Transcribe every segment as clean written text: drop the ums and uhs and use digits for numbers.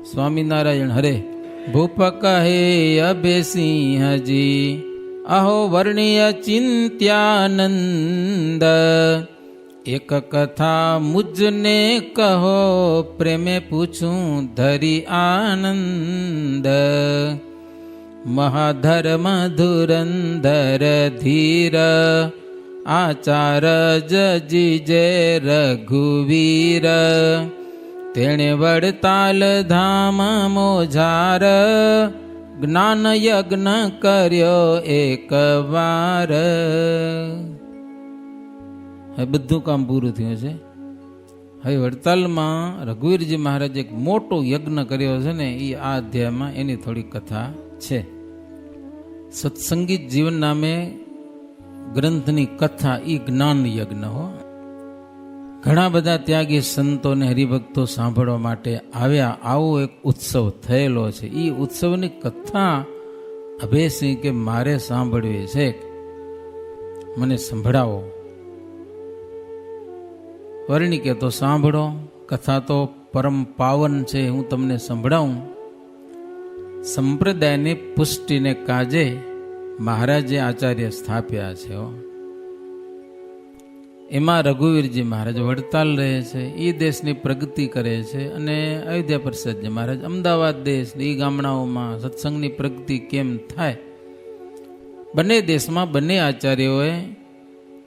સ્વામિનારાયણ હરે. ભૂપ કહે અભેસિંહજી અહો વર્ણિય ચિંત્યાનંદ, એક કથા મુજને કહો પ્રેમે પૂછું ધરી આનંદ. મહાધર્મ ધુરંધર ધીર આચાર જજી જય રઘુવીર, તેણે વડતાલ ધામ મોજાર, જ્ઞાન યજ્ઞ કર્યો એક વાર. હવે બધું કામ પૂરું થયું છે. હવે વડતાલમાં રઘુવીરજી મહારાજ એક મોટો યજ્ઞ કર્યો છે ને, એ આ અધ્યાયમાં એની થોડી કથા છે. સત્સંગીત જીવન નામે ગ્રંથની કથા એ જ્ઞાન યજ્ઞ હો. ઘણા બધા ત્યાગી સંતોને હરિભક્તો સાંભળવા માટે આવ્યા. આવો એક ઉત્સવ થયેલો છે. એ ઉત્સવની કથા અભયસિંહ કે મારે સાંભળવી છે, મને સંભળાવો. વર્ણિ કે તો સાંભળો, કથા તો પરમ પાવન છે, હું તમને સંભળાવું. સંપ્રદાયની પુષ્ટિને કાજે મહારાજે આચાર્ય સ્થાપ્યા છે. એમાં રઘુવીરજી મહારાજ વડતાલ રહે છે, એ દેશની પ્રગતિ કરે છે, અને અયોધ્યા પ્રસાદજી મહારાજ અમદાવાદ દેશ એ ગામડાઓમાં સત્સંગની પ્રગતિ કેમ થાય. બંને દેશમાં બંને આચાર્યોએ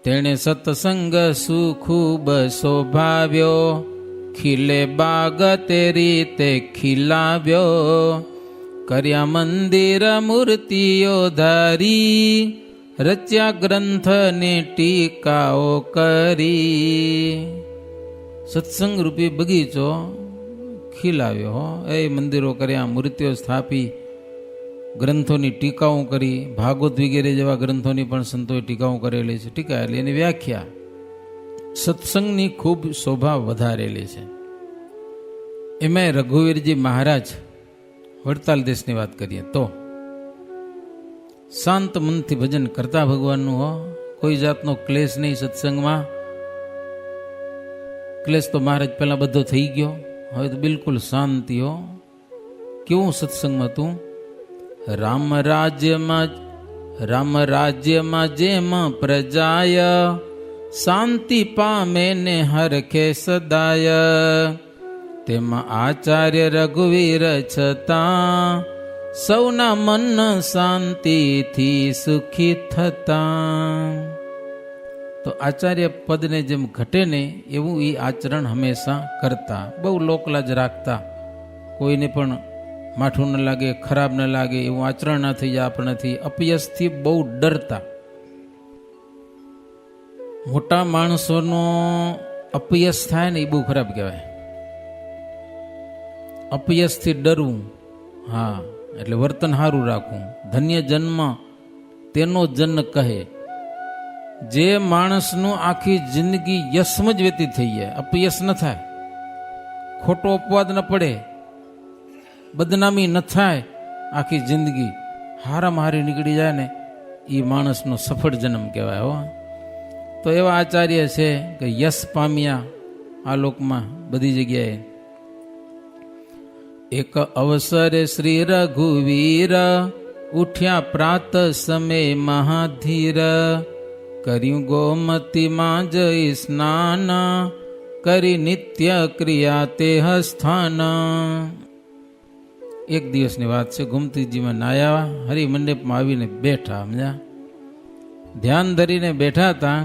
તેણે સત્સંગ સુખૂબ શોભાવ્યો, ખીલે બાગ તે રીતે ખીલાવ્યો, કર્યા મંદિર મૂર્તિઓ ધારી, રચ્યા ગ્રંથને ટીકાઓ કરી. સત્સંગ રૂપી બગીચો ખીલાવ્યો. એ મંદિરો કર્યા, મૂર્તિઓ સ્થાપી, ગ્રંથોની ટીકાઓ કરી. ભાગવત વગેરે જેવા ગ્રંથોની પણ સંતોએ ટીકાઓ કરેલી છે. ટીકા એટલે એની વ્યાખ્યા. સત્સંગની ખૂબ શોભા વધારેલી છે. એમાં રઘુવીરજી મહારાજ વડતાલ દેશની વાત કરીએ તો શાંત મનથી ભજન કરતા ભગવાનનું હો. કોઈ જાતનો ક્લેશ નહીં સત્સંગમાં. ક્લેશ તો મહારાજ પહેલા બધો થઈ ગયો, હવે તો બિલકુલ શાંતિ હો. કેવું સત્સંગમાં તું રામ રાજ્યમાં જેમ પ્રજાય, શાંતિ પામે ને હરખે સદાય, તેમાં આચાર્ય રઘુવીર છતાં, સૌના મન શાંતિથી સુખી થતા. તો આચાર્ય પદને જેમ ઘટે ને એવું એ આચરણ હંમેશા કરતા. બહુ લોકલાજ રાખતા, કોઈને પણ માઠું ન લાગે, ખરાબ ન લાગે એવું આચરણ ના થઈ જાય આપણથી. અપયસથી બહુ ડરતા. મોટા માણસોનો અપયસ થાય ને એ બહુ ખરાબ કહેવાય. અપયસથી ડરવું, હા, એટલે વર્તન સારું રાખવું. ધન્ય જન્મ તેનો જન કહે. જે માણસનું આખી જિંદગી યશમાં જ વ્યતીત થઈ જાય, અપયસ ન થાય, ખોટો અપવાદ ન પડે, બદનામી ન થાય, આખી જિંદગી હારામાં હારી નીકળી જાય ને, એ માણસનો સફળ જન્મ કહેવાય. હો, તો એવા આચાર્ય છે કે યશ પામ્યા આ લોકમાં બધી જગ્યાએ. એક અવસરે શ્રી રઘુવીર, ઉઠ્યા પ્રાત સમય મહાધીર, કર્યું ગોમતીમાં જઈ સ્નાન, કરી નિત્ય ક્રિયા તે સ્થાન. એક દિવસની વાત છે. ગોમતીજીમાં નાયા, હરિમંડપમાં આવીને બેઠા. સમજ્યા? ધ્યાન ધરીને બેઠા હતા.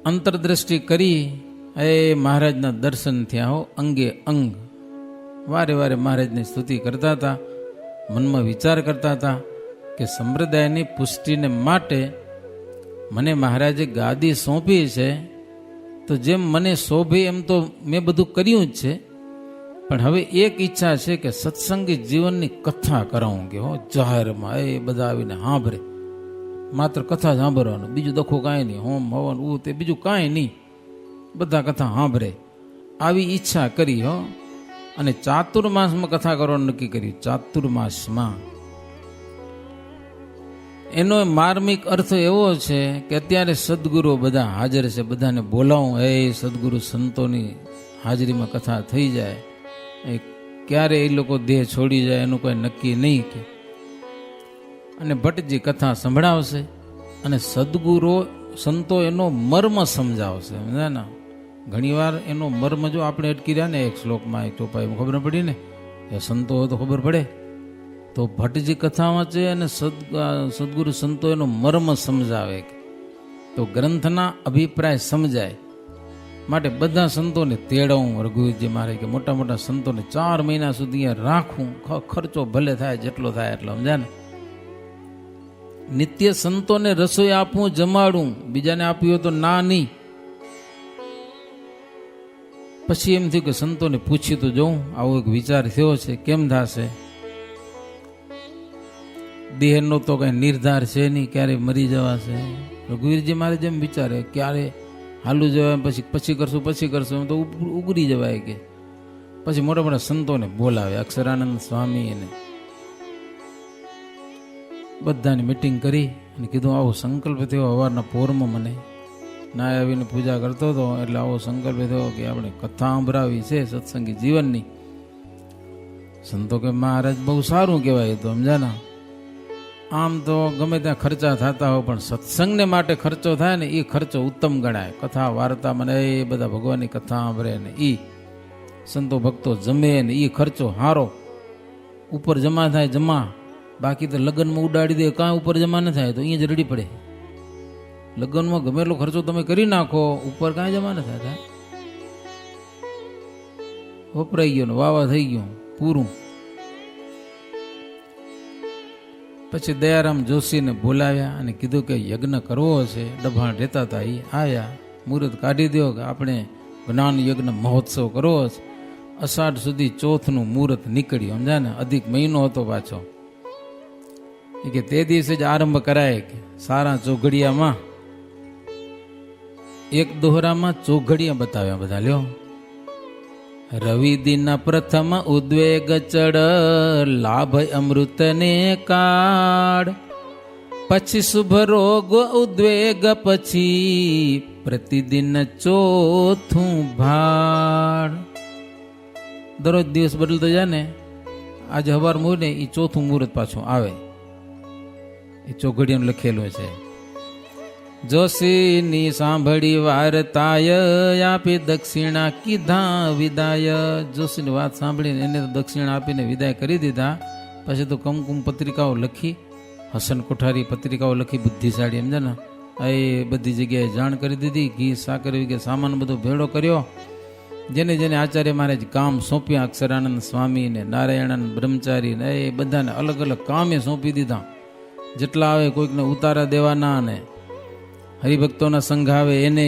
અંતરદ્રષ્ટિ કરી એ મહારાજના દર્શન થયા હો, અંગે અંગ. વારે વારે મહારાજની સ્તુતિ કરતા હતા. મનમાં વિચાર કરતા હતા કે સંપ્રદાયની પુષ્ટિને માટે મને મહારાજે ગાદી સોંપી છે, તો જેમ મને શોભે એમ તો મેં બધું કર્યું જ છે, પણ હવે એક ઈચ્છા છે કે સત્સંગી જીવનની કથા કરાવું. કે હો જાહેરમાં એ બધા આવીને સાંભળે, માત્ર કથા સાંભળવાનું, બીજું દખો કાંઈ નહીં, હોમ હવન તે બીજું કાંઈ નહીં, બધા કથા સાંભળે, આવી ઈચ્છા કરી. હો, અને ચાતુર્માસમાં કથા કરવાનું નક્કી કર્યું. ચાતુર્માસમાં એનો માર્મિક અર્થ એવો છે કે અત્યારે સદગુરુ બધા હાજર છે, બધાને બોલાવું, એ સદગુરુ સંતોની હાજરીમાં કથા થઈ જાય, એ ક્યારે એ લોકો દેહ છોડી જાય એનું કોઈ નક્કી નહીં કે. અને ભટ્ટજી કથા સંભળાવશે અને સદગુરુ સંતો એનો મર્મ સમજાવશે. સમજાય ને, ઘણીવાર એનો મર્મ જો આપણે અટકી રહ્યા ને એક શ્લોકમાં એક ચોપાઈમાં ખબર પડી ને એ સંતો હોય તો ખબર પડે. તો ભટ્ટજી કથા વાંચે અને સદગુરુ સંતો એનો મર્મ સમજાવે તો ગ્રંથના અભિપ્રાય સમજાય. માટે બધા સંતોને તેડવું રઘુવીરજી મારે કે મોટા મોટા સંતોને 4 મહિના સુધી રાખવું, ખર્ચો ભલે થાય જેટલો થાય એટલો. સમજ્યા ને, નિત્ય સંતોને રસોઈ આપવું, જમાડવું, બીજાને આપ્યું હોય તો ના નહીં. પછી એમ થયું કે સંતોને પૂછ્યું તો જોઉં, આવો એક વિચાર થયો છે, કેમ થશે? દેહનો તો કઈ નિર્ધાર છે નહીં, ક્યારે મરી જવાશે. રઘુવીરજી મારે જેમ વિચારે ક્યારે હાલું જવાય, પછી કરશું તો ઉગરી જવાય કે. પછી મોટા મોટા સંતોને બોલાવે, અક્ષરાનંદ સ્વામી એને બધાની મિટિંગ કરી અને કીધું આવો સંકલ્પ થયો સવારના પોરમાં મને ના આવીને પૂજા કરતો હતો, એટલે આવો સંકલ્પ થયો કે આપણે કથા સંભળાવી છે સત્સંગી જીવનની. સંતો કે મહારાજ બહુ સારું કહેવાય. તો સમજાના, આમ તો ગમે ત્યાં ખર્ચા થતા હોય પણ સત્સંગને માટે ખર્ચો થાય ને એ ખર્ચો ઉત્તમ ગણાય. કથા વાર્તા મને એ બધા ભગવાનની કથા સાંભળે ને એ સંતો ભક્તો જમે ને એ ખર્ચો હારો ઉપર જમા થાય જમા. બાકી તો લગ્નમાં ઉડાડી દે, કાંઈ ઉપર જમા ન થાય તો અહીંયા જ રડી પડે. લગ્નમાં ગમે એટલો ખર્ચો તમે કરી નાખો, ઉપર કાંઈ જમા ન થાય. વપરાઈ ગયો ને વાવા થઈ ગયું પૂરું. પછી દયારામ જોશીને બોલાવ્યા અને કીધું કે યજ્ઞ કરવો હશે. ડભાણ રહેતા હતા એ આવ્યા, મુહૂર્ત કાઢી દો કે આપણે જ્ઞાન યજ્ઞ મહોત્સવ કરવો હશે. અષાઢ સુધી ચોથનું મુહૂર્ત નીકળ્યું. સમજ્યા ને, અધિક મહિનો હતો પાછો. એ કે તે દિવસે જ આરંભ કરાય કે સારા ચોઘડિયામાં એક દોહરામાં ચોઘડિયા બતાવ્યા બધા. લ્યો, રવિ દિન પ્રથમ ઉદ્વેગ ચડ, લાભ અમૃતને કાળ, પછી શુભ રોગ ઉદ્વેગ, પછી પ્રતિદિન ચોથું ભાળ. દરરોજ દિવસ બદલતો જાય ને, આજે હવાર મુહૂર્ત ને એ ચોથું મુહૂર્ત પાછું આવે. એ ચોઘડિયાનું લખેલું છે. જોશીની સાંભળી વાર્તાય, આપી દક્ષિણા કીધા વિદાય. જોશીની વાત સાંભળીને એને તો દક્ષિણા આપીને વિદાય કરી દીધા. પછી તો કમકુમ પત્રિકાઓ લખી, હસન કોઠારી પત્રિકાઓ લખી, બુદ્ધિશાળી સમજે ને, એ બધી જગ્યાએ જાણ કરી દીધી. ઘી સાકર કે સામાન બધો ભેળો કર્યો. જેને જેને આચાર્ય મહારાજ કામ સોંપ્યા, અક્ષરાનંદ સ્વામી ને નારાયણાનંદ બ્રહ્મચારી ને એ બધાને અલગ અલગ કામે સોંપી દીધા. જેટલા આવે કોઈકને ઉતારા દેવાના, ને હરિભક્તોના સંઘ આવે એને,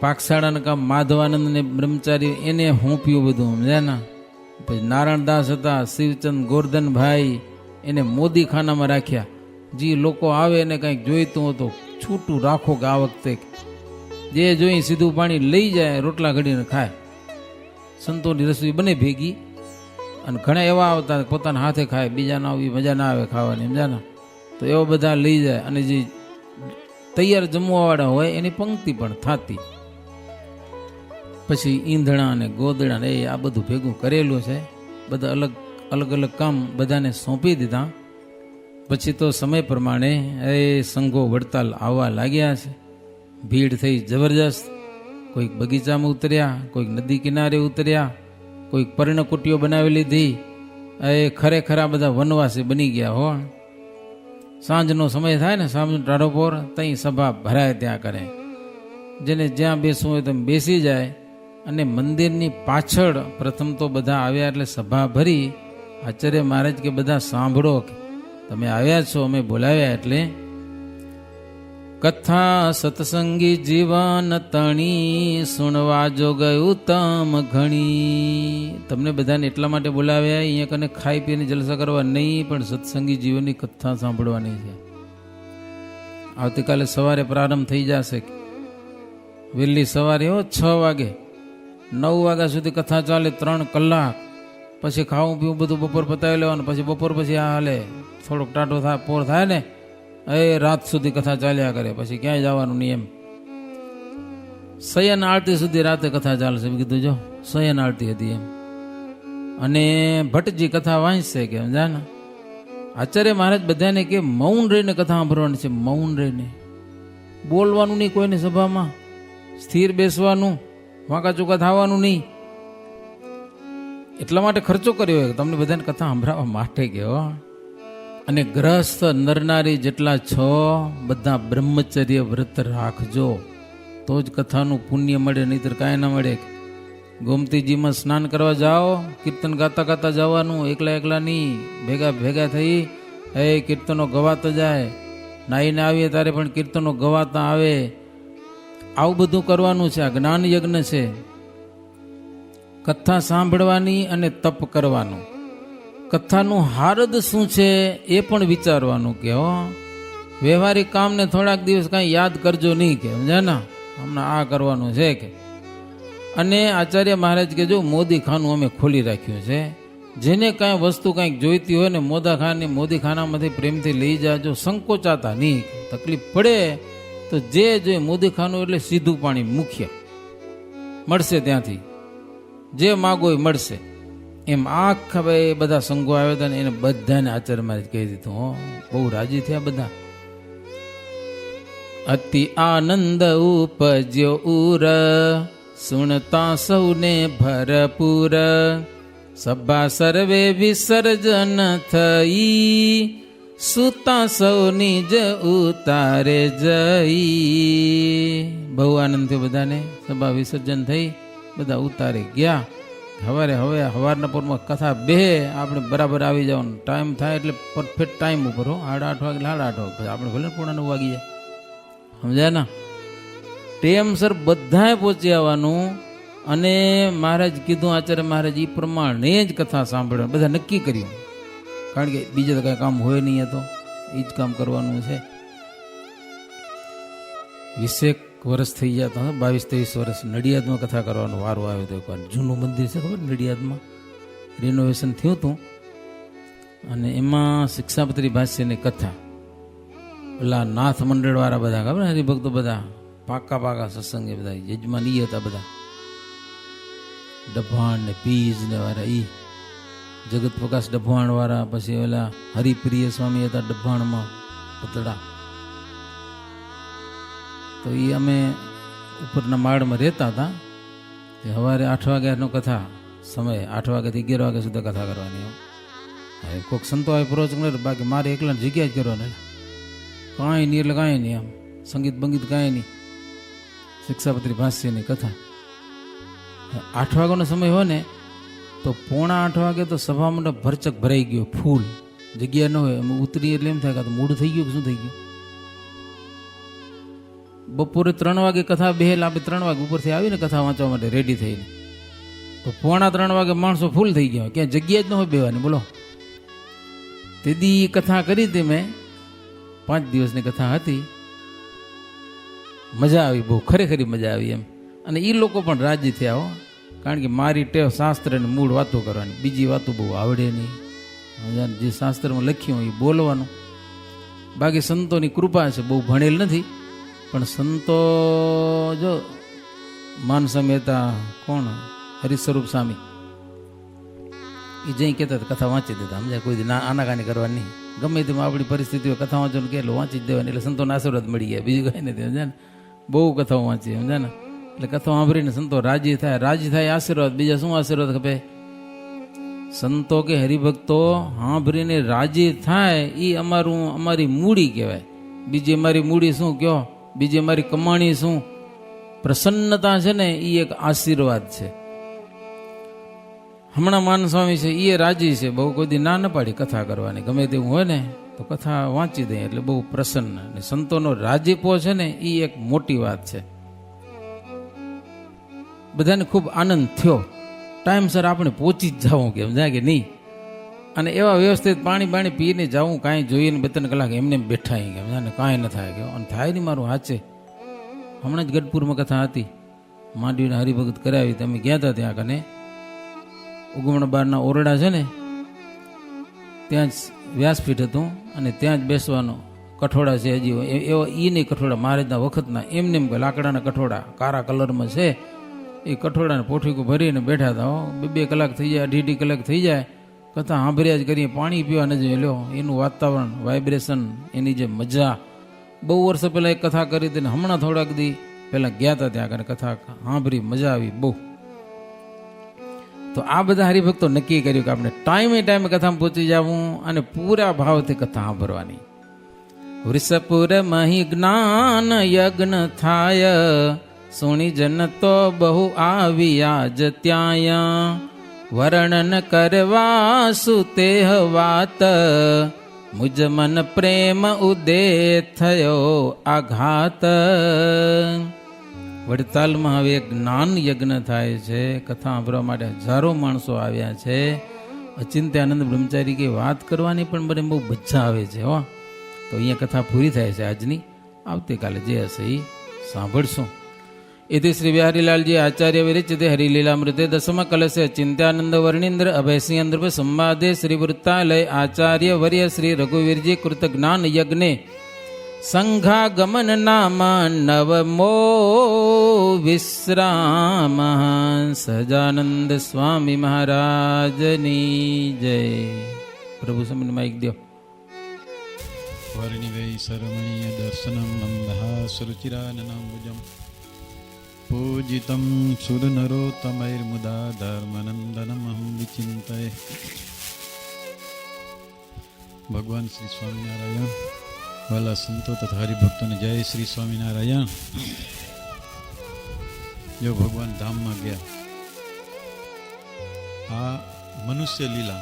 પાકશાળાના કામ માધવાનંદ ને બ્રહ્મચારી એને હોંપ્યું બધું. સમજ્યા ને. પછી નારાયણદાસ હતા, શિવચંદ ગોરધનભાઈ, એને મોદી ખાનામાં રાખ્યા. જે લોકો આવે એને કંઈક જોઈતું હતો છૂટું રાખો કે આ વખતે જે જોઈ સીધું પાણી લઈ જાય, રોટલા ઘડીને ખાય. સંતોની રસોઈ બને ભેગી. અને ઘણા એવા આવતા પોતાના હાથે ખાય, બીજા ના આવી મજા ના આવે ખાવાની. સમજ્યા ને. તો એવા બધા લઈ જાય અને જે તૈયાર જમવાવાળા હોય એની પંક્તિ પણ થતી. પછી ઈંધણા અને ગોદડા ને આ બધું ભેગું કરેલું છે. બધા અલગ અલગ કામ બધાને સોંપી દીધા. પછી તો સમય પ્રમાણે એ સંઘો વડતાલ આવવા લાગ્યા છે. ભીડ થઈ જબરજસ્ત. કોઈક બગીચામાં ઉતર્યા, કોઈક નદી કિનારે ઉતર્યા, કોઈક પર્ણકુટીઓ બનાવી લીધી. એ ખરેખર આ બધા વનવાસી બની ગયા હો. સાંજનો સમય થાય ને, સાંજનો ટાઢોપોર, ત્યાં સભા ભરાય ત્યાં કરે. જેને જ્યાં બેસવું હોય તેમ બેસી જાય. અને મંદિરની પાછળ પ્રથમ તો બધા આવ્યા એટલે સભા ભરી. આચાર્ય મહારાજ કે બધા સાંભળો, તમે આવ્યા છો, અમે બોલાવ્યા એટલે કથા સત્સંગી જીવન તણી, સુણવા જો ગયું તમ ઘણી. તમને બધાને એટલા માટે બોલાવ્યા, અહીંયા કને ખાઈ પીને જલસા કરવા નહીં, પણ સત્સંગી જીવનની કથા સાંભળવાની છે. આવતીકાલે સવારે પ્રારંભ થઈ જશે. વહેલી સવારે 6 વાગે 9 વાગ્યા સુધી કથા ચાલે, 3 કલાક. પછી ખાવું પીવું બધું બપોર પતાવી લેવાનું. પછી બપોર પછી આ હાલે, થોડોક ટાટો થાય, પોર થાય ને, એ રાત સુધી કથા ચાલ્યા કરે. પછી ક્યાંય જવાનું નહીં. એમ શયન આરતી સુધી રાતે કથા ચાલશે. કીધું જો શયન આરતી હતી એમ. અને ભટ્ટજી કથા વાંચશે કે સમજાને. આચાર્ય મહારાજ બધાને કે મૌન રહીને કથા સાંભળવાની છે, મૌન રહીને બોલવાનું નહીં, કોઈની સભામાં સ્થિર બેસવાનું, વાંકા ચૂકા થવાનું નહીં. એટલા માટે ખર્ચો કર્યો હોય તમને બધાને કથા સાંભળવા માટે ગયો. અને ગ્રસ્ત નરનારી જેટલા છો બધા બ્રહ્મચર્ય વ્રત રાખજો તો જ કથાનું પુણ્ય મળે, નહીતર કાંઈ ના મળે. ગોમતીજીમાં સ્નાન કરવા જાઓ, કીર્તન ગાતા ગાતા જવાનું, એકલા એકલા નહીં, ભેગા ભેગા થઈ એ કીર્તનો ગવાતા જાય. નાહીને આવીએ ત્યારે પણ કીર્તનો ગવાતા આવે. આવું બધું કરવાનું છે. આ જ્ઞાન યજ્ઞ છે. કથા સાંભળવાની અને તપ કરવાનું. કથાનું હારદ શું છે એ પણ વિચારવાનું કે હો વ્યવહારિક કામને થોડાક દિવસ કાંઈ યાદ કરજો નહીં કે સમજ્યા, હમણાં આ કરવાનું છે કે. અને આચાર્ય મહારાજ કે જો મોદી ખાનું અમે ખોલી રાખ્યું છે, જેને કાંઈ વસ્તુ કાંઈક જોઈતી હોય ને મોદી ખાનામાંથી પ્રેમથી લઈ જાજો, સંકોચાતા નહીં. તકલીફ પડે તો જે જોઈએ મોદી ખાનું એટલે સીધું પાણી મુખ્ય મળશે, ત્યાંથી જે માગો એ મળશે. એમ આખા ભાઈ બધા સંઘો આવ્યા હતા ને એને બધાને આચાર્ય મહારાજ કહી દીધું. હો બહુ રાજી થયા બધા. અતિ આનંદ ઉપજ્યો ઉર, સુણતા સૌને ભરપૂર, સભા સર્વે વિસર્જન થઈ, સુતા સૌ નિજ ઉતારે જઈ. બહુ આનંદ થયો બધાને. સભા વિસર્જન થઈ, બધા ઉતારે ગયા. હવે સવારના પોરમાં કથા બે આપણે બરાબર આવી જવાનું. ટાઈમ થાય એટલે પરફેક્ટ ટાઈમ ઉપર હો, 8:30 વાગે 8:30 વાગે, આપણે ભલે 9:45 વાગી જાય, સમજાય ને. ટેમસર બધાએ પહોંચી આવવાનું. અને મહારાજ કીધું, આચાર્ય મહારાજ એ પ્રમાણે જ કથા સાંભળવાનું બધા નક્કી કર્યું. કારણ કે બીજે તો કાંઈ કામ હોય નહીં, હતો એ જ કામ કરવાનું છે. 20 વર્ષ થઈ ગયા હતા, 22-23 વર્ષ નડિયાદમાં કથા કરવાનો વારો આવ્યો હતો. એકવાર જૂનું મંદિર છે ખબર, નડિયાદમાં રિનોવેશન થયું હતું. અને એમાં શિક્ષાપત્રી ભાષ્યની કથા, પેલા નાથ મંડળવાળા બધા ખબર ને, હરિભક્તો બધા પાકા સત્સંગે બધા યજમાની હતા, બધા ડભાણ ને પીજ ને વાળા, ઈ જગત પ્રકાશ ડભાણ વાળા. પછી ઓલા હરિપ્રિય સ્વામી હતા ડભાણમાં પતડા. તો એ અમે ઉપરના માળમાં રહેતા હતા. સવારે 8 વાગ્યાનો કથા સમય, 8 વાગ્યાથી 11 વાગ્યા સુધી કથા કરવાની. હવે કોઈક સંતો આવે પ્રવચન કરે, બાકી મારે એકલા જગ્યા જ કરવાની. કાંઈ નહીં એટલે કાંઈ નહીં, આમ સંગીત બંગીત કાંઈ નહીં. શિક્ષાપત્રી ભાષ્યની કથા 8 વાગ્યાનો સમય હોય ને તો 7:45 વાગે તો સભા મંડપ ભરચક ભરાઈ ગયો, ફૂલ. જગ્યા ન હોય, અમે ઉતરી એટલે એમ થાય કે મોડું થઈ ગયું કે શું થઈ ગયું. બપોરે 3 વાગે કથા બેહેલ, આપણે 3 વાગે ઉપરથી આવીને કથા વાંચવા માટે રેડી થઈને, તો 2:45 વાગે માણસો ફૂલ થઈ ગયા, ક્યાં જગ્યા જ ન હોય બેવાની. બોલો, તેદી કથા કરી હતી મેં, 5 દિવસની કથા હતી. મજા આવી, બહુ ખરેખરી મજા આવી એમ. અને એ લોકો પણ રાજી થયા હો, કારણ કે મારી ટેવ શાસ્ત્રની મૂળ વાતો કરવાની, બીજી વાતો બહુ આવડે નહીં. જે શાસ્ત્રમાં લખ્યું એ બોલવાનું. બાકી સંતોની કૃપા છે, બહુ ભણેલ નથી, પણ સંતો જો માનસા મહેતા, કોણ હરિસ્વરૂપ સ્વામી, એ જઈ કહેતા કથા વાંચી દેતા. સમજ્યા, કોઈ આનાકાની કરવાની નહીં. ગમે તેમાં આપણી પરિસ્થિતિ હોય, કથા વાંચવાનું કે એટલે વાંચી જ દેવાની, એટલે સંતોના આશીર્વાદ મળી ગયા, બીજું કાંઈ નથી. સમજ્યા ને, બહુ કથાઓ વાંચી, સમજ્યા ને. એટલે કથા સાંભળીને સંતો રાજી થાય આશીર્વાદ. બીજા શું આશીર્વાદ ખપે? સંતો કે હરિભક્તો સાંભળીને રાજી થાય એ અમારી મૂડી કહેવાય. બીજી અમારી મૂડી શું કયો? બીજી અમારી કમાણી શું? પ્રસન્નતા છે ને, એ એક આશીર્વાદ છે. હમણાં માનસ્વામી છે, એ રાજી છે, બહુ કોઈ દી ના ન પાડી કથા કરવાની. ગમે તેવું હોય ને તો કથા વાંચી દે એટલે બહુ પ્રસન્ન. અને સંતોનો રાજીપો છે ને, એ એક મોટી વાત છે. બધાને ખૂબ આનંદ થયો. ટાઈમસર આપણે પહોંચી જ જવું કે સમજાય કે નહીં. અને એવા વ્યવસ્થિત પાણી પીને જવું, કાંઈ જોઈએ ને 2-3 કલાક એમને બેઠા કે સમજાને, કાંઈ ન થાય કે. અને થાય નહીં મારું હાચે. હમણાં જ ગઢપુરમાં કથા હતી, માંડવીને હરિભગત કરાવી, તમે ગયા હતા ત્યાં કને. ઉગમણા બારના ઓરડા છે ને, ત્યાં જ વ્યાસપીઠ હતું, અને ત્યાં જ બેસવાનો કઠોડા છે. હજી એવા એ નહીં કઠોડા મહારાજના વખતના, એમને લાકડાના કઠોડા કારા કલરમાં છે. એ કઠોળાને પોઠીકું ભરીને બેઠા હતા. 2 કલાક થઈ જાય, 2.5 કલાક થઈ જાય, કથા સાંભળ્યા જ કરીએ, પાણી પીવા ન જોઈએ. લ્યો એનું વાતાવરણ, વાઇબ્રેશન, એની જે મજા. બહુ વર્ષો પહેલાં એક કથા કરી હતી ને હમણાં થોડાક દી પહેલાં ગયા હતા ત્યાં આગળ, કથા સાંભળી, મજા આવી બહુ. તો આ બધા હરિભક્તો નક્કી કર્યું કે આપણે ટાઈમે કથામાં પહોંચી જવું અને પૂરા ભાવથી કથા સાંભળવાની. વૃષપુર મહી જ્ઞાન યજ્ઞ થાય, સુણી જન તો બહુ આવ્યા જ ત્યાંય. વર્ણન કરવા સુતેહ વાત, મુજ મન પ્રેમ ઉદે થયો આઘાત. વડતાલમાં હવે એક જ્ઞાન યજ્ઞ થાય છે. કથા સાંભળવા માટે હજારો માણસો આવ્યા છે. અચિંત્યાનંદ બ્રહ્મચારી કે વાત કરવાની પણ મને બહુ મજા આવે છે. હો, તો અહીંયા કથા પૂરી થાય છે આજની. આવતીકાલે જે હશે એ સાંભળશું. इति श्री बिहारीलाल जी आचार्य विरचिते हरिलीलामृते दशम कलशे चिंत्यानंद वर्णींद्र अभयसिंह संवादे श्री वृत्तालय आचार्य वर्य श्री रघुवीर जी कृत ज्ञान यज्ञे संघागमन नाम नवमो विश्राम. सजानंद स्वामी महाराज नी जय. प्रभु समन माइक दो. वर्णिवै सरमणीय दर्शनम मंदहासुरुचिराननाम्बुजम् पूजितं सुरनरोत्तमैर्मुदा धर्मनंदनमहं विचिन्तये. भगवान श्री स्वामिनारायण. वाला संतो तथा हरिभक्तों ने जय श्री स्वामिनारायण. जो भगवान धाम में गया, आ मनुष्य लीला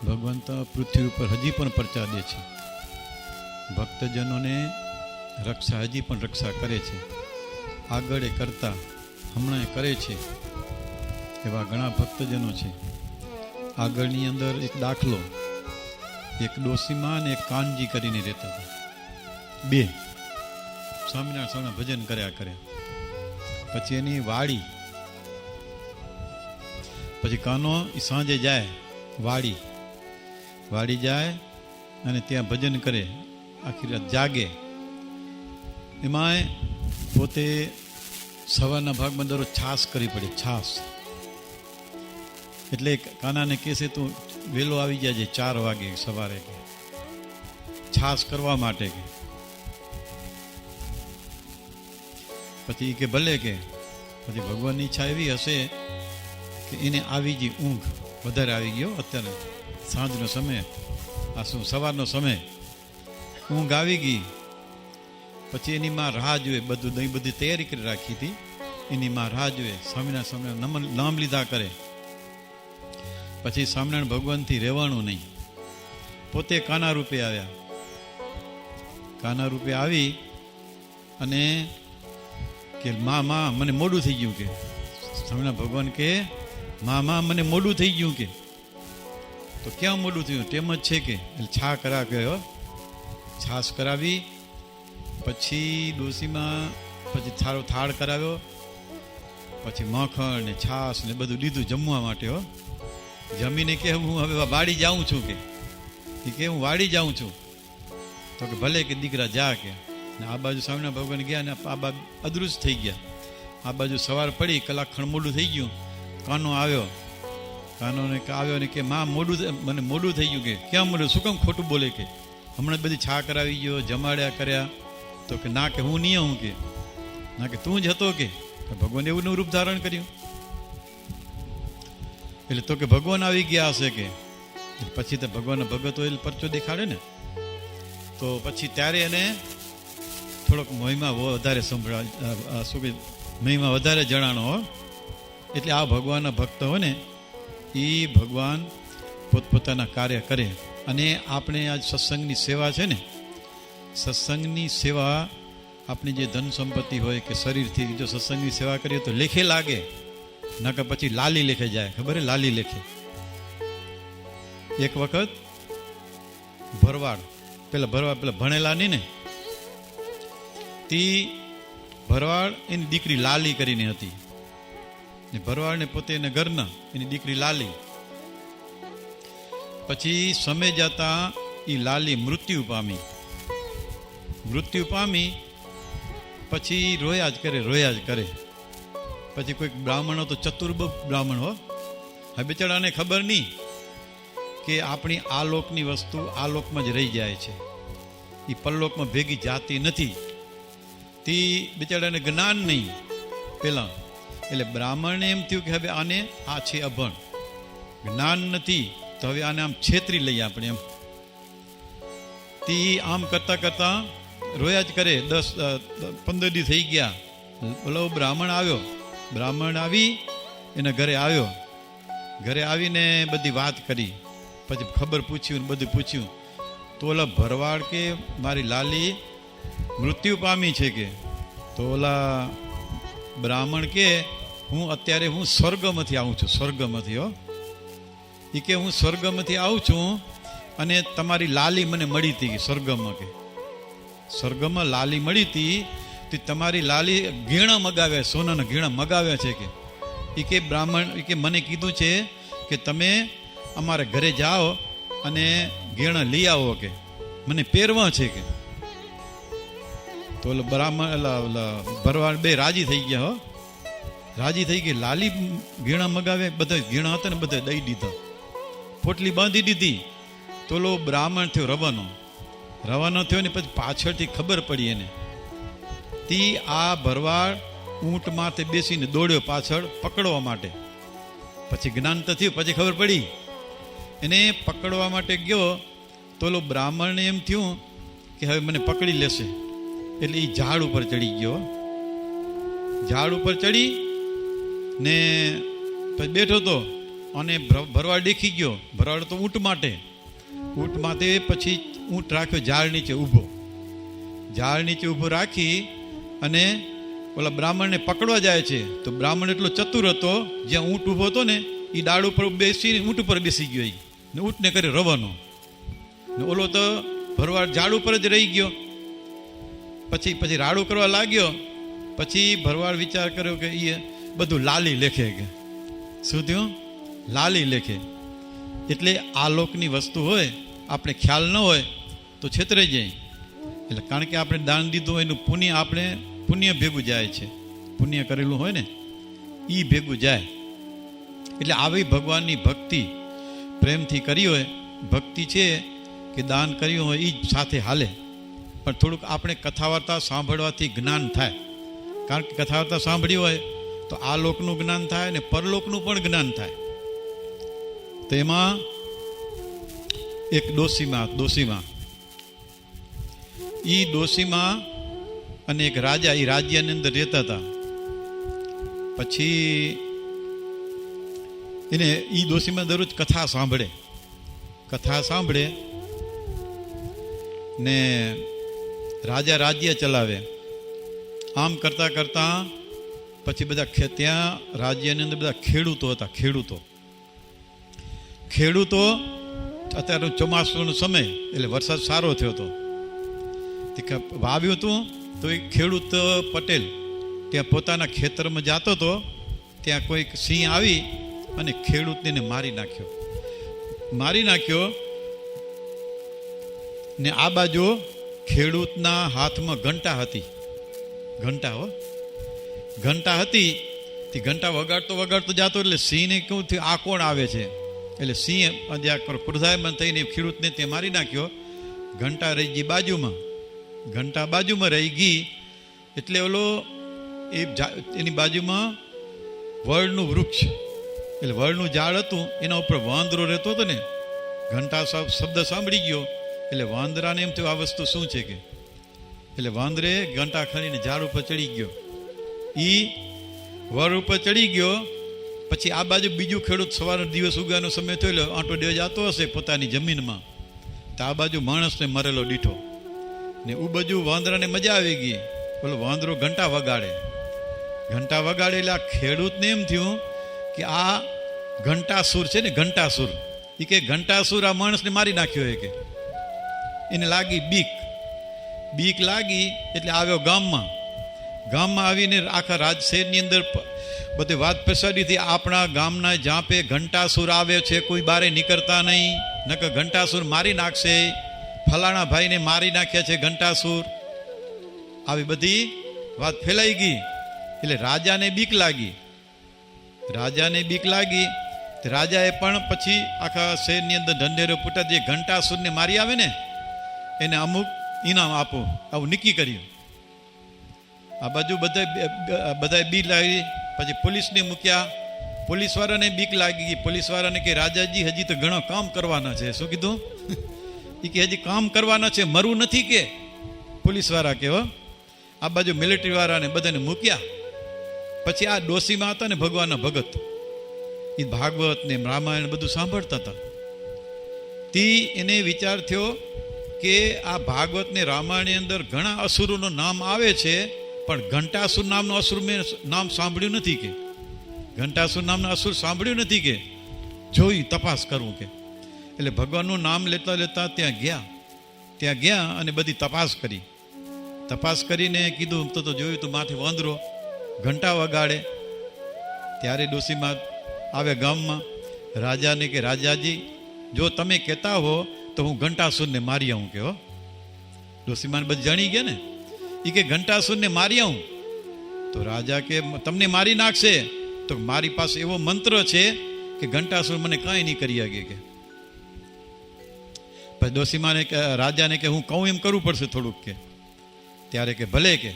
भगवान तो पृथ्वी पर हजी पण परचा दे छे. भक्तजनों ने रक्षा हजी पण रक्षा करे छे. આગળ એ કરતા હમણાં કરે છે એવા ઘણા ભક્તજનો છે. આગળની અંદર એક દાખલો, એક ડોસીમાં અને એક કાનજી કરીને રહેતા હતા. 2 સ્વામિનારાયણ સ્વામીના ભજન કર્યા કર્યા. પછી એની વાડી, પછી કાનો સાંજે જાય વાડી જાય અને ત્યાં ભજન કરે, આખી રાત જાગે. એમાં પોતે સવારના ભાગમાં દરરોજ છાશ કરી પડે. છાશ એટલે કાનાને કહેશે તું વહેલો આવી જાય 4 વાગે સવારે કે છાશ કરવા માટે કે. પછી કે ભલે કે. પછી ભગવાનની ઈચ્છા એવી હશે કે એને આવી ગઈ ઊંઘ, વધારે આવી ગયો. અત્યારે સાંજનો સમય, આ શું સવારનો સમય, ઊંઘ આવી ગઈ. પછી એની માં રાહ જોઈએ, બધું બધી તૈયારી કરી રાખી હતી. એની માં રાહ જોઈએ, સ્વામિનારાયણ નામ લીધા કરે. પછી સ્વામિનારાયણ ભગવાનથી રહેવાનું નહીં. પોતે કાના રૂપે આવ્યા. કાના રૂપે આવી અને કે માં મને મોડું થઈ ગયું કે. સ્વામિનારાયણ ભગવાન કે માં મને મોડું થઈ ગયું કે. તો ક્યાં મોડું થયું? તેમ જ છે કે. એટલે છા કરાવ્યો, છાશ કરાવી. પછી ડોસીમાં પછી થાળ કરાવ્યો. પછી મખણ ને છાશ ને બધું લીધું જમવા માટે. હો, જમીને કે હું હવે વાડી જાઉં છું કે હું વાડી જાઉં છું. તો કે ભલે કે દીકરા જા કે. ને આ બાજુ સ્વામિનારાયણ ભગવાન ગયા ને આ બાજુ અદૃશ્ય થઈ ગયા. આ બાજુ સવાર પડી, કલાક ખણ મોડું થઈ ગયું. કાનો આવ્યો. કાનોને આવ્યો ને કે માં મને મોડું થઈ ગયું કે. ક્યાં મોડું? શું કામ ખોટું બોલે કે? હમણાં બધી છા કરાવી ગયો, જમાડ્યા કર્યા. તો કે ના કે હું નહીં આવું કે. ના કે તું જ હતો કે. ભગવાન એવું રૂપ ધારણ કર્યું. એટલે તો કે ભગવાન આવી ગયા હશે કે. પછી તો ભગવાનનો ભગતો એટલે પરચો દેખાડે ને. તો પછી ત્યારે એને થોડોક મહિમા વધારે સંભળાય, શું કે મહિમા વધારે જણાનો. એટલે આ ભગવાનના ભક્ત હોય ને એ ભગવાન પોતપોતાના કાર્ય કરે. અને આપણે આ સત્સંગની સેવા છે ને, સત્સંગની સેવા આપણી જે ધન સંપત્તિ હોય કે શરીરથી જો સત્સંગની સેવા કરીએ તો લેખે લાગે, નકર પછી લાલી લેખે જાય. ખબર હે? લાલી લેખે. એક વખત ભરવાડ પેલા ભણેલા નહીં ને, તે ભરવાડ એની દીકરી લાલી કરીને હતી. ભરવાડને પોતે એના ઘરના એની દીકરી લાલી. પછી સમય જતા એ લાલી મૃત્યુ પામી. પછી રોયા જ કરે. પછી કોઈક બ્રાહ્મણો તો ચતુર્બુદ્ધ બ્રાહ્મણ હો. હવે બિચારાને ખબર નહીં કે આપણી આ લોકની વસ્તુ આ લોકમાં જ રહી જાય છે, એ પરલોકમાં ભેગી જાતી નથી. તે બિચારાને જ્ઞાન નહીં પેલા, એટલે બ્રાહ્મણને એમ થયું કે હવે આને આ છે અભણ, જ્ઞાન નથી, તો હવે આને આમ છેતરી લઈએ આપણે એમ. તે આમ કરતા કરતા રોયા જ કરે. 10-15 દી થઈ ગયા. બોલો બ્રાહ્મણ આવ્યો. બ્રાહ્મણ આવી એના ઘરે આવ્યો. ઘરે આવીને બધી વાત કરી, પછી ખબર પૂછ્યું, બધું પૂછ્યું. તો ઓલા ભરવાડ કે મારી લાલી મૃત્યુ પામી છે કે. તો ઓલા બ્રાહ્મણ કે અત્યારે હું સ્વર્ગમાંથી આવું છું, સ્વર્ગમાંથી હો. એ કે હું સ્વર્ગમાંથી આવું છું અને તમારી લાલી મને મળી હતી સ્વર્ગમાં. કે સ્વર્ગમાં લાલી મળી હતી, તે તમારી લાલી ગીણા મગાવ્યા, સોનાના ગીણા મગાવ્યા છે કે. એ કે બ્રાહ્મણ એ કે મને કીધું છે કે તમે અમારે ઘરે જાઓ અને ગીણા લઈ આવો, કે મને પહેરવા છે કે. તો બ્રાહ્મણ ભરવાડ બે રાજી થઈ ગયા હો, રાજી થઈ ગઈ. લાલી ગીણા મગાવે, બધા ગીણા હતા ને બધા દઈ દીધા, પોટલી બાંધી દીધી. તો લો બ્રાહ્મણ થયો રવાનો થયો ને પછી પાછળથી ખબર પડી એને. તી આ ભરવાડ ઊંટ માથે બેસીને દોડ્યો પાછળ પકડવા માટે. પછી જ્ઞાન તો થયું, પછી ખબર પડી. એને પકડવા માટે ગયો તો લો બ્રાહ્મણને એમ થયું કે હવે મને પકડી લેશે, એટલે એ ઝાડ ઉપર ચડી ગયો. ઝાડ ઉપર ચડી ને પછી બેઠો તો, અને ભરવાડ દેખી ગયો. ભરવાડ તો ઊંટ માટે પછી ઊંટ રાખ્યો ઝાડ નીચે ઊભો. ઝાડ નીચે ઊભો રાખી અને ઓલા બ્રાહ્મણને પકડવા જાય છે. તો બ્રાહ્મણ એટલો ચતુર હતો, જ્યાં ઊંટ ઊભો હતો ને એ ડાળ ઉપર બેસી ઊંટ ઉપર બેસી ગયો ને ઊંટને કરે રવાનો. ને ઓલો તો ભરવાડ ઝાડ ઉપર જ રહી ગયો. પછી રાડું કરવા લાગ્યો. પછી ભરવાડ વિચાર કર્યો કે એ બધું લાલી લેખે. કે શું થયું? લાલી લેખે. એટલે આ લોકની વસ્તુ હોય, આપણે ખ્યાલ ન હોય તો છેતરાઈ જાય. એટલે કારણ કે આપણે દાન દીધું હોય એનું પુણ્ય ભેગું જાય છે. પુણ્ય કરેલું હોય ને એ ભેગું જાય. એટલે આવી ભગવાનની ભક્તિ પ્રેમથી કરી હોય, ભક્તિ છે કે દાન કર્યું હોય એ જ સાથે હાલે. પણ થોડુંક આપણે કથા વાર્તા સાંભળવાથી જ્ઞાન થાય. કારણ કે કથા વાર્તા સાંભળ્યું હોય તો આ લોકનું જ્ઞાન થાય ને પરલોકનું પણ જ્ઞાન થાય. તો એમાં એક ડોશીમાં અને એક રાજા એ રાજ્યની અંદર રહેતા હતા. પછી એને એ ડોશીમાં દરરોજ કથા સાંભળે ને રાજા રાજ્ય ચલાવે. આમ કરતા કરતા પછી બધા ત્યાં રાજ્યની અંદર બધા ખેડૂતો હતા. ખેડૂતો અત્યારે ચોમાસુનો સમય એટલે વરસાદ સારો થયો હતો, વાવ્યું હતું. તો એ ખેડૂત પટેલ ત્યાં પોતાના ખેતરમાં જતો હતો. ત્યાં કોઈક સિંહ આવી અને ખેડૂતને મારી નાખ્યો ને આ બાજુ ખેડૂતના હાથમાં ઘંટા હતી. ઘંટા હતી. તે ઘંટા વગાડતો જતો એટલે સિંહને કેવું થયું, આ કોણ આવે છે? એટલે સિંહ ક્રોધાયમાન થઈને ખેડૂતને તે મારી નાખ્યો. ઘંટા રહી ગઈ બાજુમાં રહી ગઈ. એટલે ઓલો એની બાજુમાં વડનું વૃક્ષ, એટલે વડનું ઝાડ હતું, એના ઉપર વાંદરો રહેતો હતો ને. ઘંટા શબ્દ સાંભળી ગયો એટલે વાંદરાને એમ થયું આ વસ્તુ શું છે કે. એટલે વાંદરે ઘંટા ખણીને ઝાડ ઉપર ચડી ગયો. વડ ઉપર ચડી ગયો. પછી આ બાજુ બીજું ખેડૂત સવારનો દિવસ ઉગાનો સમય થયો એટલે આંટો દેવા જતો હશે પોતાની જમીનમાં. તો આ બાજુ માણસને મરેલો દીઠો ને ઉ બાજુ વાંદરાને મજા આવી ગઈ. બોલો વાંદરો ઘંટા વગાડે એટલે આ ખેડૂતને એમ થયું કે આ ઘંટાસુર છે ને, ઘંટાસુર. એ કે ઘંટાસુર આ માણસને મારી નાખ્યો. કે એને લાગી બીક લાગી એટલે આવ્યો ગામમાં આવીને આખા રાજશહેરની અંદર બધી વાત પ્રસારી હતી. આપણા ગામના જ્યાં પે ઘંટાસુર આવે છે કોઈ બારે નીકળતા નહીં, નકર ઘંટાસુર મારી નાખશે. ફલાણા ભાઈને મારી નાખ્યા છે ઘંટાસુર. આવી બધી વાત ફેલાઈ ગઈ. એટલે રાજાને બીક લાગી. રાજાને બીક લાગી તો રાજાએ પણ પછી આખા શહેરની અંદર ઢંઢેરો ફૂટા જે ઘંટાસુરને મારી આવે ને એને અમુક ઇનામ આપો, આવું નક્કી કર્યું. આ બાજુ બધા બીક લાગી. પછી પોલીસને મૂક્યા. પોલીસવાળાને બીક લાગી ગઈ. પોલીસવાળાને કે રાજાજી હજી તો ઘણો કામ કરવાના છે. શું કીધું? એ કે હજી કામ કરવાના છે, મરવું નથી કે. પોલીસવાળા કે હો. આ બાજુ મિલિટરી વાળાને બધાને મૂક્યા. પછી આ ડોશીમાં હતા ને ભગવાનના ભગત, એ ભાગવત ને રામાયણ બધું સાંભળતા હતા. એને વિચાર થયો કે આ ભાગવત ને રામાયણની અંદર ઘણા અસુરોનું નામ આવે છે, પણ ઘંટાસુર નામનો અસુર મેં નામ સાંભળ્યું નથી કે. ઘંટાસુર નામનો અસુર સાંભળ્યું નથી કે. જોઈ તપાસ કરવું કે. એટલે ભગવાનનું નામ લેતા લેતા ત્યાં ગયા અને બધી તપાસ કરી. તપાસ કરીને કીધું તો જોયું તો માથે વાંદરો ઘંટા વગાડે. ત્યારે ડોશીમાં આવે ગામમાં. રાજાને કે રાજાજી જો તમે કહેતા હો તો હું ઘંટાસુરને મારી આવું કે. હો, ડોશીમાને બધી જાણી ગયા ને. એ કે ઘંટાસુરને મારી આવું. તો રાજા કે તમને મારી નાખશે. તો મારી પાસે એવો મંત્ર છે કે ઘંટાસુર મને કાંઈ નહીં કરી શકે કે. પછી ડોશીમાને રાજાને કે હું કહું એમ કરવું પડશે થોડુંક કે. ત્યારે કે ભલે કે.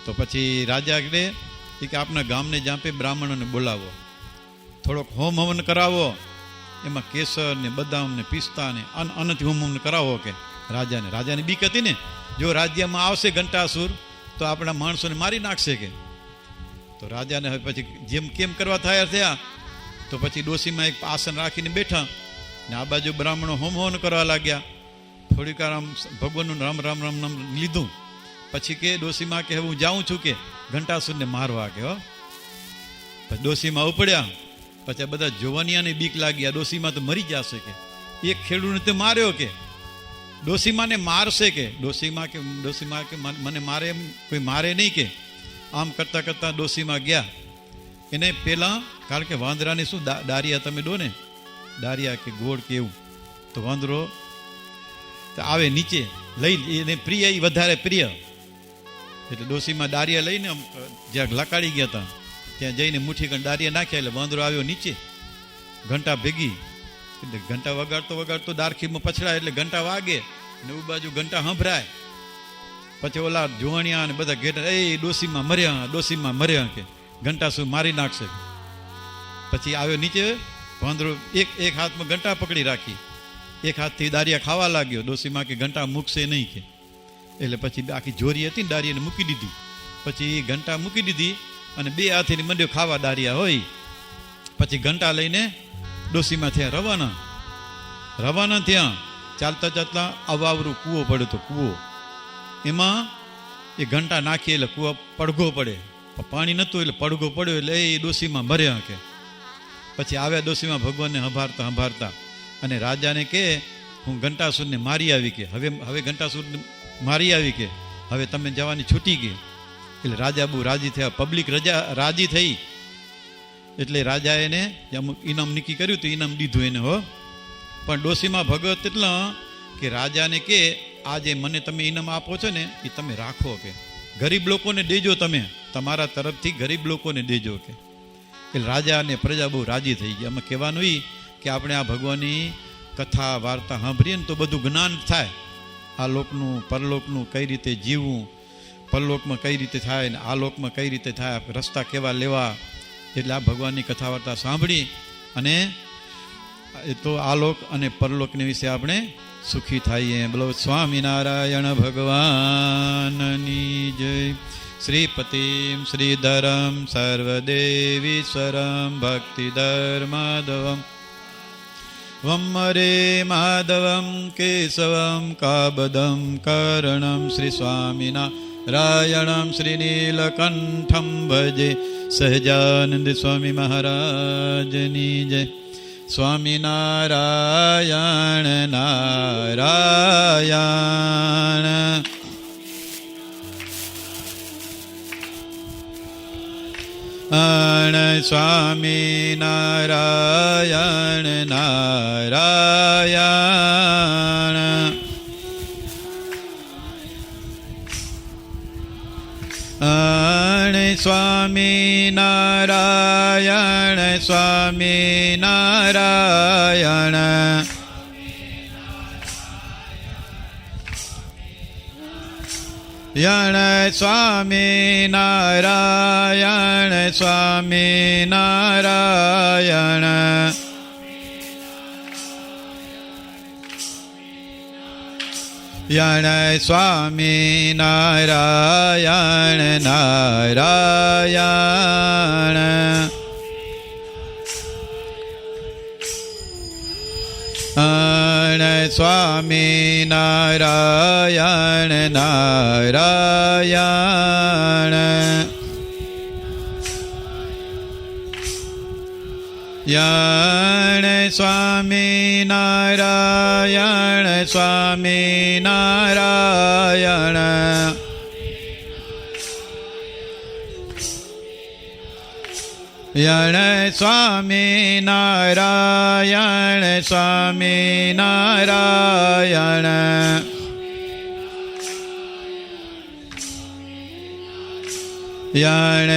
તો પછી રાજા કે આપના ગામને જાપે બ્રાહ્મણોને બોલાવો, થોડોક હોમ હવન કરાવો, એમાં કેસર ને બદામ ને પિસ્તા ને અનથી હોમ હવન કરાવો કે. રાજાને બીક હતી ને, જો રાજ્યમાં આવશે ઘંટાસુર તો આપણા માણસોને મારી નાખશે કે. તો રાજાને હવે પછી જેમ કેમ કરવા થયા તો પછી ડોશીમાં એક આસન રાખીને બેઠા ને આ બાજુ બ્રાહ્મણો હોમ હવન કરવા લાગ્યા. થોડીક વાર આમ ભગવાનનું રામ રામ રામ નામ લીધું. પછી કે ડોશીમાં કે હું જાઉં છું કે ઘંટાસુરને મારવા કે. હો, પછી ડોશીમાં ઉપડ્યા. પછી બધા જોવાનિયાને બીક લાગી, આ ડોશીમાં તો મરી જશે કે. એક ખેડૂને તે માર્યો કે. ડોશીમાને મારશે કે. ડોશીમાં કે મને મારે એમ કોઈ મારે નહીં કે. આમ કરતા કરતા ડોશીમાં ગયા. એને પેલા કારણ કે વાંદરાને શું દારિયા તમે દો ને, દારિયા કે ગોળ કે એવું, તો વાંદરો આવે નીચે લઈ, એને પ્રિય એ વધારે પ્રિય. એટલે ડોશીમાં દારિયા લઈને જ્યાં લકાડી ગયા હતા ત્યાં જઈને મુઠ્ઠી કંઈ દારિયા નાખ્યા. એટલે વાંદરો આવ્યો નીચે, ઘંટા ભેગી. એટલે ઘંટા વગાડતો દારખીમાં પછડાય એટલે ઘંટા વાગે ને ઉ બાજુ ઘંટા સંભળાય. પછી ઓલા જોવાણિયા અને બધા ઘેર એ ડોશીમાં મર્યા કે ઘંટાસુર મારી નાખશે. પછી આવ્યો નીચે વાંદરો, એક હાથમાં ઘંટા પકડી રાખી, એક હાથથી દારિયા ખાવા લાગ્યો. ડોશીમાં કે ઘંટા મૂકશે નહીં કે. એટલે પછી આખી જોરી હતી ને દારિયાને મૂકી દીધી. પછી ઘંટા મૂકી દીધી અને બે હાથેની મંડ્યો ખાવા દારિયા હોય. પછી ઘંટા લઈને ડોશીમાં થયા રવાના થયા. ચાલતા અવાવરું કૂવો પડ્યો તો કૂવો, એમાં એ ઘંટા નાખીએ એટલે કૂવો પડઘો પડે. પાણી નહોતું એટલે પડઘો પડ્યો એટલે એ ડોશીમાં મર્યા કે. પછી આવ્યા ડોશીમાં ભગવાનને સંભાળતા અને રાજાને કે હું ઘંટાસુરને મારી આવી કે. હવે ઘંટાસુરને મારી આવી કે હવે તમે જવાની છૂટી ગઈ. એટલે રાજા બહુ રાજી થયા, પબ્લિક રાજી થઈ. એટલે રાજાએ એને અમુક ઇનામ નક્કી કર્યું તો ઇનામ દીધું એને. હો, પણ ડોશીમાં ભગત એટલા કે રાજાને કે આ જે મને તમે ઇનામ આપો છો ને એ તમે રાખો કે, ગરીબ લોકોને દેજો, તમે તમારા તરફથી ગરીબ લોકોને દેજો કે. એટલે રાજા અને પ્રજા બહુ રાજી થઈ ગયા. આમાં કહેવાનું એ કે આપણે આ ભગવાનની કથા વાર્તા સાંભળીએ ને તો બધું જ્ઞાન થાય. આ લોકનું પરલોકનું કઈ રીતે જીવવું, પરલોકમાં કઈ રીતે થાય ને આ લોકમાં કઈ રીતે થાય, રસ્તા કેવા લેવા. એટલે આ ભગવાનની કથા વાર્તા સાંભળી અને એ તો આ લોક અને પરલોકને વિશે આપણે સુખી થઈએ. બોલો સ્વામિનારાયણ ભગવાનની જય. શ્રીપતિમ શ્રીધરમ સર્વદેવીશ્વરમ ભક્તિધર્માધવમ વમ્મરે માધવમ કેશવમ કાબદમ કરણમ શ્રી સ્વામિનારાયણમ શ્રીનીલકંઠમ ભજે સહજાનંદ સ્વામી મહારાજની જય. સ્વામિનારાયણ નારાયણ સ્વામિનારાયણ નારાયણ સ્વામી નારાયણ સ્વામી નારાયણ સ્વામી નારાયણ સ્વામી નારાયણ સ્વામી નારાયણ નારાયણ સ્વામી નારાયણ નારાયણ સ્વામી નારાયણ સ્વામી નારાયણ સ્વામી નારાયણ સ્વામી નારાયણ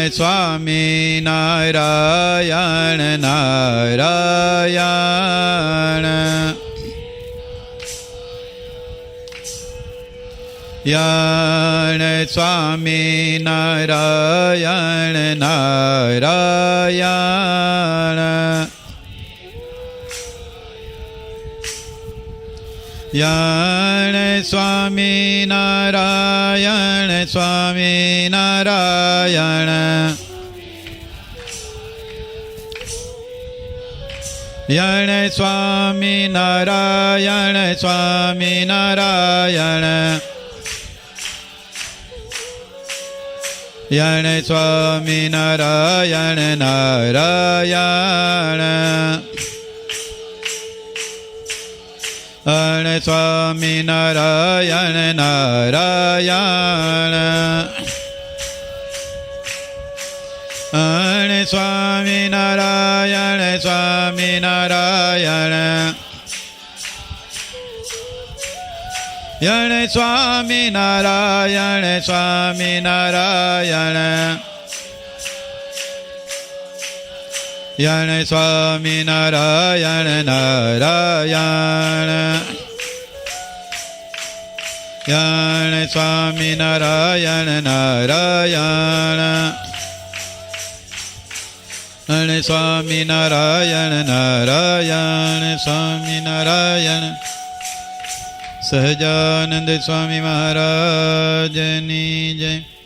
સ્વામી નારાયણ નારાયણ સ્વામી નારાયણ નારાયણ સ્વામી નારાયણ સ્વામી નારાયણ સ્વામી નારાયણ સ્વામી નારાયણ સ્વામી નારાયણ નારાયણ સ્વામી નારાયણ નારાયણ સ્વામી નારાયણ સ્વામી નારાયણ સ્વામી નારાયણ સ્વામી નારાયણ સ્વામી નારાયણ નારાયણ સ્વામી નારાયણ નારાયણ સ્વામી નારાયણ નારાયણ સ્વામી નારાયણ સહજાનંદ સ્વામી મહારાજની જય.